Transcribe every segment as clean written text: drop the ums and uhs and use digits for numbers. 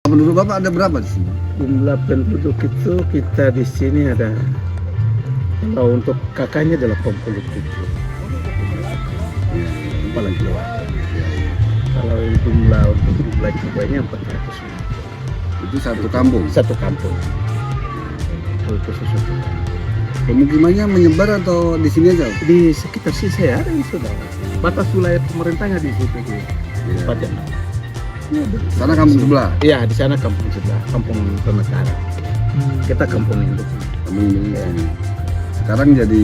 Penduduk Bapak ada berapa di sini? Jumlah penduduk itu kita di sini ada, kalau untuk kakaknya 87 kepala keluarga. Kalau jumlah untuk jumlah jiwanya 400. Itu satu kampung. Satu kampung. Itu susu. Pemukimannya menyebar atau di sini aja? Di sekitar sini saya ada yang sudah. Batas wilayah pemerintahnya di situ di tempatnya. Sana kampung sebelah. Iya, di sana kampung sebelah, kampung Pemekaran. Kita kampung induk. Kampung ini. Sekarang jadi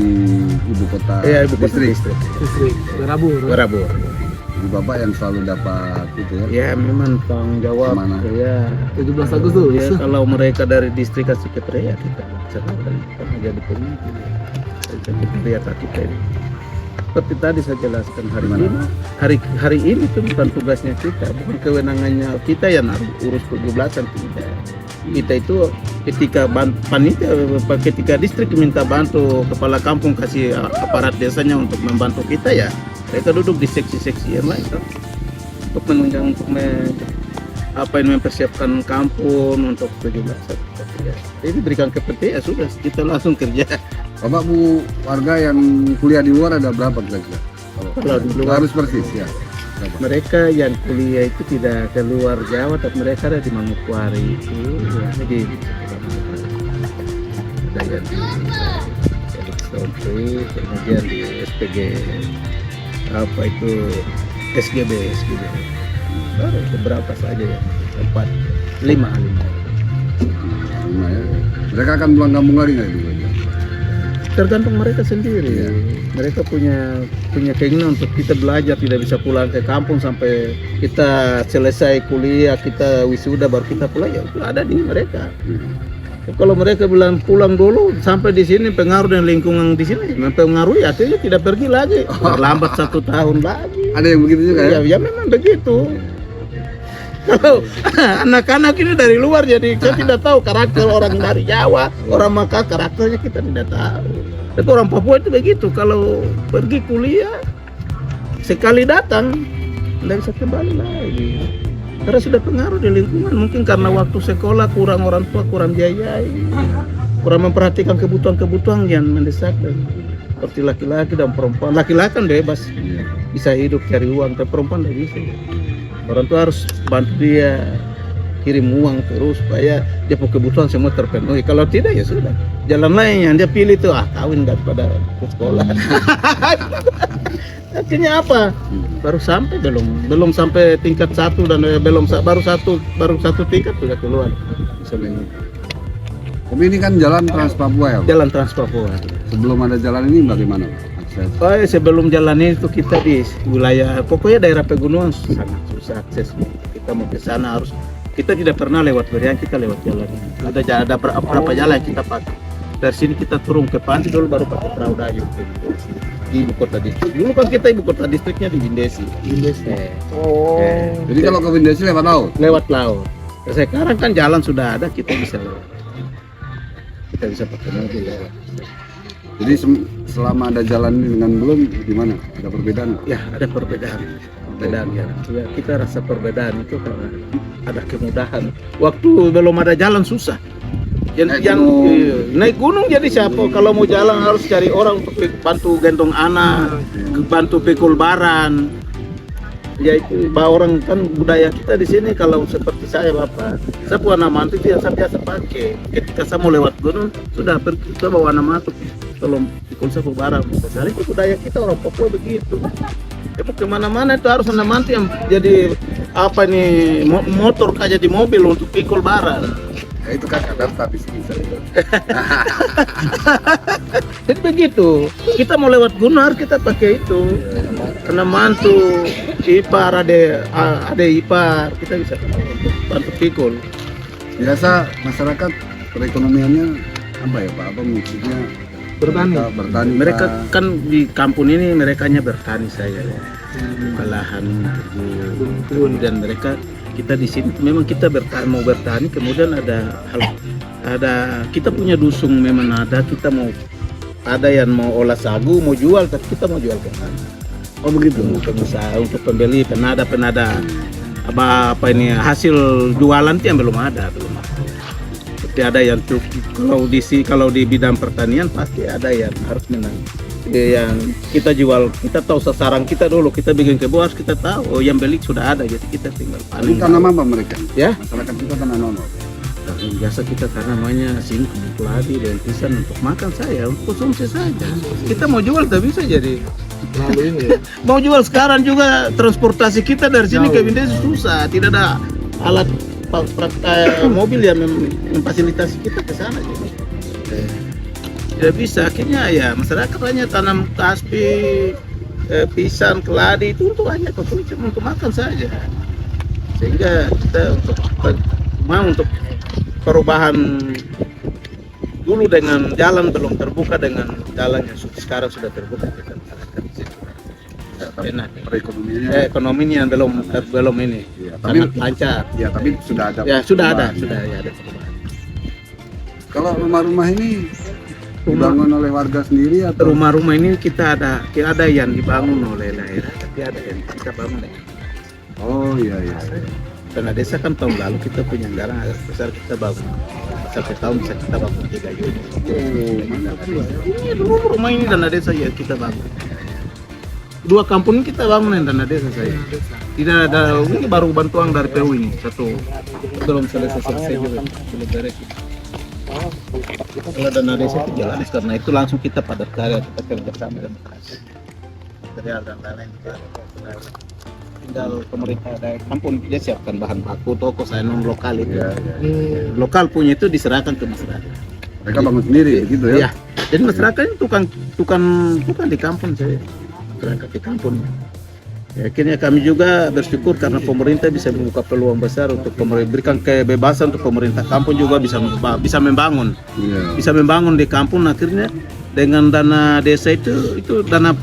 ibu kota. Iya, ibu kota distrik. distrik. Berabur. Jadi Bapak yang selalu dapat itu ya. Ya memang tanggung jawab. Mana? Ya 17 Agustus. ya, kalau mereka dari distrik sekretariat kita sekarang karena jadi pemimpin sekretariat kita ini. Seperti tadi saya jelaskan hari ini itu bukan tugasnya kita, bukan kewenangannya kita yang harus urus 17-an tidak. Kita itu ketika ketika distrik minta bantu kepala kampung kasih aparat desanya untuk membantu kita ya, mereka duduk di seksi-seksi yang lain untuk menunjang mempersiapkan kampung untuk 17-an. Jadi berikan kepercayaan sudah kita langsung kerja. Bapak Bu, warga yang kuliah di luar ada berapa kira-kira? Kalau di luar Harus persis ya. Berapa? mereka yang kuliah itu tidak keluar Jawa, tapi mereka ada di Manokwari itu ya, di ada yang di Elektronik, kemudian di SPG apa itu SGB baru beberapa saja ya, 5 Lima ya. Mereka akan pulang kampung lagi nggak itu? tergantung mereka sendiri. Iya. Mereka punya keinginan untuk kita belajar, tidak bisa pulang ke kampung sampai kita selesai kuliah, kita wisuda baru kita pulang, ya itu ada di mereka. Kalau mereka bilang pulang dulu sampai di sini pengaruh dan lingkungan di sini mempengaruhi, artinya tidak pergi lagi, terlambat 1 tahun lagi. Ada yang begitu juga ya? Ya memang begitu. Kalau anak-anak ini dari luar jadi kita tidak tahu karakter orang dari Jawa, orang Makassar karakternya kita tidak tahu. Tapi orang Papua itu begitu, kalau pergi kuliah sekali datang tidak bisa kembali lagi. Karena sudah pengaruh di lingkungan, mungkin karena waktu sekolah kurang, orang tua kurang biayai, kurang memperhatikan kebutuhan-kebutuhan yang mendesak dan seperti laki-laki dan perempuan. Laki-laki kan bebas bisa hidup cari uang, tapi perempuan tidak bisa. Orang tua harus bantu dia kirim uang terus supaya dia punya kebutuhan semua terpenuhi. Kalau tidak ya sudah, jalan lain yang dia pilih itu kawin daripada ke sekolah. Akhirnya apa? Baru sampai belum sampai tingkat 1 dan baru satu tingkat sudah keluar. Tapi ini kan jalan Trans Papua ya? Jalan Trans Papua. Sebelum ada jalan ini bagaimana akses? Sebelum jalan itu kita di wilayah pokoknya daerah pegunungan sangat susah akses. Kita mau ke sana kita tidak pernah lewat Berian, kita lewat jalan ini. Ada berapa jalan yang kita pakai. Dari sini kita turun ke pantai dulu baru pakai perahu dayung di ibu kota distrik. Dulu kan kita ibu kota distriknya di Windesi. Jadi kalau ke Windesi lewat laut? Lewat laut. Sekarang kan jalan sudah ada, kita bisa lewat. Kita bisa pakai mobil lewat. Jadi selama ada jalan ini dengan belum gimana? Ada perbedaan? Ya ada perbedaan ya. Ya kita rasa perbedaan itu karena ada kemudahan. Waktu belum ada jalan susah. Naik gunung jadi siapa? Kalau mau jalan harus cari orang untuk bantu gendong anak, bantu pikul baran. Ya itu orang kan budaya kita di sini. Kalau seperti saya bapak, saya punya anak mantu itu yang saya biasa pakai. Ketika saya mau lewat gunung sudah saya bawa anak mantu, tolong pikul sapu barang. Jadi itu budaya kita orang Papua begitu. Ya kemana-mana itu harus anak mantu yang jadi apa nih motor kayak jadi mobil untuk pikul barang. Ya, itu kan kadang tapi bisa. Jadi begitu, kita mau lewat gunung harus kita pakai itu. Karena mantu, ipar, ada ipar, kita bisa bantu pikul. Biasa masyarakat perekonomiannya apa ya Pak? Apa maksudnya? Bertani. Mereka kan di kampung ini merekanya bertani saya ya. Lahan kebun dan mereka kita di sini memang kita mau bertani, kemudian ada kita punya dusun memang kita mau ada yang mau olah sagu, mau jual, tapi kita mau jual ke sana. Oh begitu. Untuk usaha, untuk pembeli penada. apa ini hasil jualan itu yang belum ada. Seperti ada yang kalau di bidang pertanian pasti ada yang harus menang. Yang kita jual, kita tahu sasaran kita dulu, kita bikin kebun harus kita tahu, yang beli sudah ada, jadi kita tinggal paling. Tanam apa mereka? Ya, Masyarakat kita tanam apa? biasa kita tanamnya singkong, keladi, dan pisang untuk makan saya, untuk konsumsi saja. Kita mau jual tak bisa jadi. Lalu ini Mau jual sekarang juga transportasi kita dari sini ke Bindes susah, tidak ada alat mobil yang memfasilitasi kita ke sana. Jadi tidak bisa, akhirnya ya masyarakat hanya tanam kaspi, pisang, keladi itu untuk hanya konsumsi untuk makan saja. Sehingga kita untuk perubahan dulu dengan jalan belum terbuka dengan jalan yang sekarang sudah terbuka, kita masyarakat di sini. Enak. Perekonomiannya. Ekonominya belum ini. Iya, tapi sangat lancar. ya tapi sudah ada. Ya sudah ada, perubahan. sudah ya ada perubahan. Kalau rumah-rumah ini dibangun oleh warga sendiri atau Rumah-rumah ini kita ada yang dibangun oleh daerah, tapi ada yang kita bangun dengan. Oh iya. Karena desa kan tahun lalu kita punya anggaran agak besar, kita bangun. Satu tahun bisa kita bangun 3 unit. Ini dulu rumah ini dana desa ya kita bangun. 2 kampung ini kita bangun yang dana desa saya. Tidak ada, ini baru bantuan dari PU ini satu, belum selesai juga, belum beres. Kalau dana desa itu jelas, karena itu langsung kita padat karya, kita kerjasama dan berhasil. Material dan lain-lain kita tinggal pemerintah daerah kampung dia siapkan bahan baku, toko saya non lokal itu. Lokal punya itu diserahkan ke masyarakat. mereka bangun sendiri begitu ya? Iya. Jadi masyarakat itu tukang di kampung saya. Masyarakat di kampung. Ya, akhirnya kami juga bersyukur karena pemerintah bisa membuka peluang besar untuk berikan kebebasan untuk pemerintah kampung juga bisa membangun. Iya. Bisa membangun di kampung, akhirnya dengan dana desa itu dana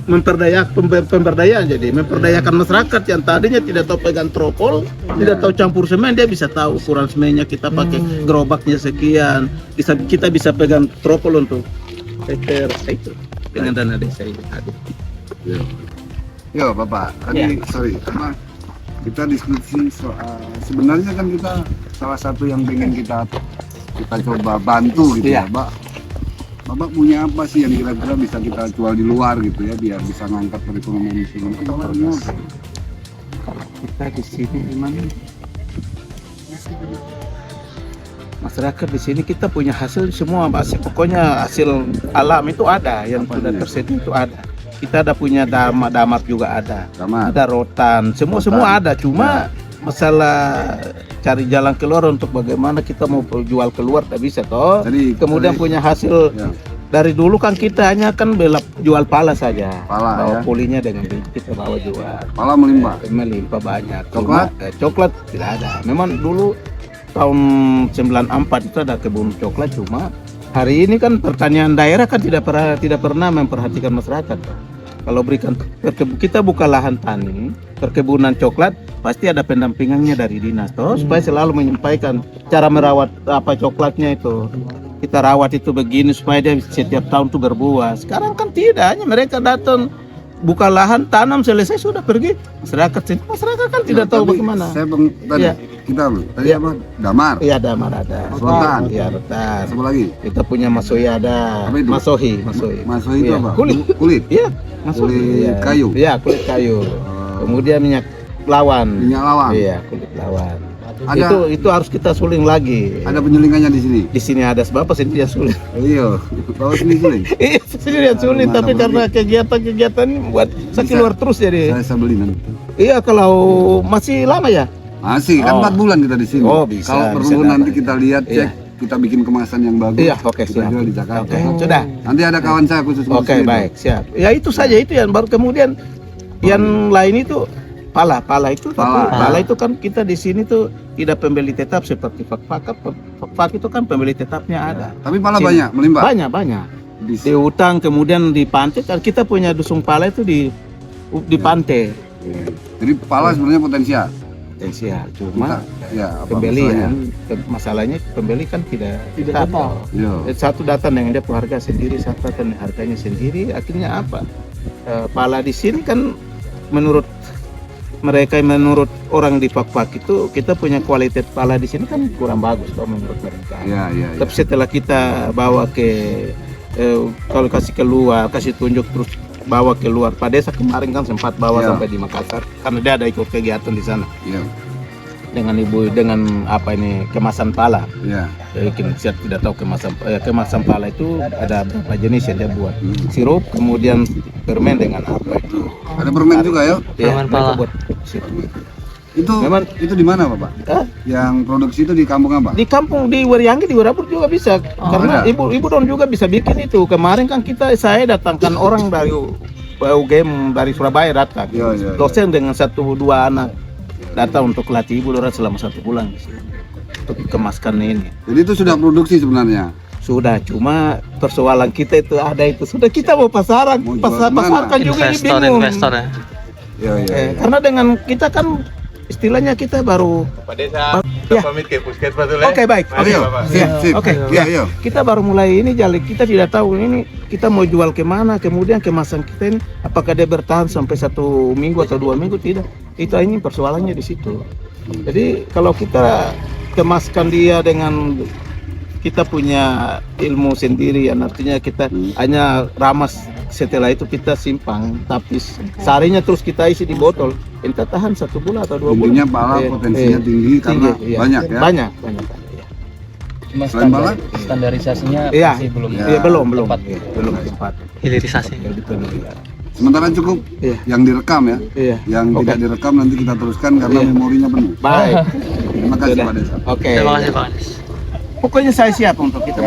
pemberdayaan, jadi memperdayakan masyarakat yang tadinya tidak tahu pegang tropol, tidak tahu campur semen, dia bisa tahu ukuran semennya, kita pakai gerobaknya sekian, kita bisa pegang tropol untuk hektar itu dengan dana desa ini hadir. Ya Bapak, tadi sorry, kita diskusi soal sebenarnya kan kita salah satu yang pengen kita coba bantu gitu ya, Pak. Bapak punya apa sih yang kira-kira bisa kita jual di luar gitu ya, biar bisa ngangkat perekonomian di sini? Kita di sini memang masyarakat di sini kita punya hasil semua, pokoknya hasil alam itu ada, yang sudah tersedia itu ada. Kita ada punya damat juga ada rotan, semua ada, cuma masalah cari jalan keluar untuk bagaimana kita mau jual keluar tak bisa toh. Kemudian punya hasil dari dulu kan kita hanya kan jual pala saja, bawa pulinya dengan kita bawa jual. Pala melimpah banyak. Coklat tidak ada. Memang dulu tahun 94 itu ada kebun coklat, cuma hari ini kan pertanian daerah kan tidak pernah memperhatikan masyarakat. Kalau berikan kita buka lahan tani perkebunan coklat, pasti ada pendampingannya dari dinas supaya selalu menyampaikan cara merawat apa coklatnya itu. Kita rawat itu begini supaya dia setiap tahun tuh berbuah. Sekarang kan tidak, hanya mereka datang buka lahan, tanam, selesai sudah pergi. Masyarakat kan tidak tahu bagaimana. Saya tadi apa? Damar. Iya, damar ada. Rotan. Iya, rotan. Apa lagi? Kita punya masohi ada. Masohi. Masohi itu apa? Kulit. Iya, kulit kayu. Iya, kulit kayu. Kemudian minyak lawan. Iya, kulit lawan. Itu harus kita suling lagi. Ada penyulingannya di sini. Di sini ada sebab sendiri yang suling. Iya, bawa sini suling. Iya, sendiri yang suling, tapi karena kegiatan ini buat saya keluar terus jadi. Saya beli nanti. Iya, kalau masih lama ya? Masih, kan 4 bulan kita di sini. Oh, bisa. Kalau perlu nanti kita lihat cek, kita bikin kemasan yang bagus. Iya, oke, kita jual di Jakarta. Sudah. Nanti ada kawan saya khusus. Oke, baik, siap. Ya itu saja, itu yang baru. Kemudian yang lain itu pala itu kan kita di sini tuh tidak pembeli tetap seperti fak itu kan pembeli tetapnya ada. Tapi pala banyak melimpah. Banyak. Di hutan, kemudian di pantai. Kita punya dusun pala itu di pantai. Jadi pala sebenarnya potensial, cuma pembelian masalahnya pembeli kan tidak tahu. Satu datang dengan dia harga sendiri, satu datang dengan harganya sendiri. Akhirnya apa? Pala di sini kan menurut mereka menurut orang di Pak itu kita punya kualitas pala di sini kan kurang bagus kalau menurut mereka. Ya, ya, ya. Tapi setelah kita bawa ke kalau kasih keluar, kasih tunjuk terus bawa keluar. Pak Desa kemarin kan sempat bawa Ya. sampai di Makassar karena dia ada ikut kegiatan di sana Ya, dengan ibu dengan apa ini kemasan pala. ya. Saya tidak tahu kemasan pala itu ada berapa jenis yang dia buat. Hmm. Sirup, kemudian permen dengan apa itu. Ada permen juga ya? Ya, Permen mereka pala. buat sirup. Itu Memang- itu di mana Bapak? Hah? Yang produksi itu di kampung apa? Di kampung di Warianggi di Warapur juga bisa karena ada. ibu dong juga bisa bikin itu. Kemarin kan saya datangkan orang dari UGM dari Surabaya datang. Ya, ya, ya. Dosen dengan 1-2 anak datang untuk latih ibu dorang selama 1 bulan untuk kemaskan ini. Jadi itu sudah produksi sebenarnya. Sudah, cuma persoalan kita itu ada itu. Sudah kita mau pasaran, Mau jual kemana? pasarkan juga ini bingung. Investor ya. Ya, ya. Karena dengan kita kan istilahnya kita baru Pak Desa, Ya. pamit ke puskesmas dulu. Oke, baik. Mari, Ayo, Bapak. sip, sip. Oke, Ya, ya. ayo. Kita baru mulai ini jalan, kita tidak tahu ini kita mau jual kemana, kemudian kemasan kita ini apakah dia bertahan sampai 1 minggu atau 2 minggu, tidak. Itu ini persoalannya di situ. Jadi kalau kita kemaskan dia dengan kita punya ilmu sendiri, ya artinya kita hanya ramas, setelah itu kita simpang tapis sarinya terus kita isi di botol, entah tahan 1 bulan atau 2 bulan. Intinya pala Iya, potensinya iya. tinggi karena iya. banyak ya. banyak ya. Cuma Selain bala? standarisasinya Iya. masih belum. Ya. Iya, belum Tepat. belum tempat. Hilirisasi. Sementara cukup Iya. yang direkam ya. Iya. Yang Oke. tidak direkam nanti kita teruskan karena Iya. memorinya penuh. Baik. Terima kasih Sudah. Pak Desa. Oke. Terima kasih Pak Anies. Pokoknya saya siap untuk kita.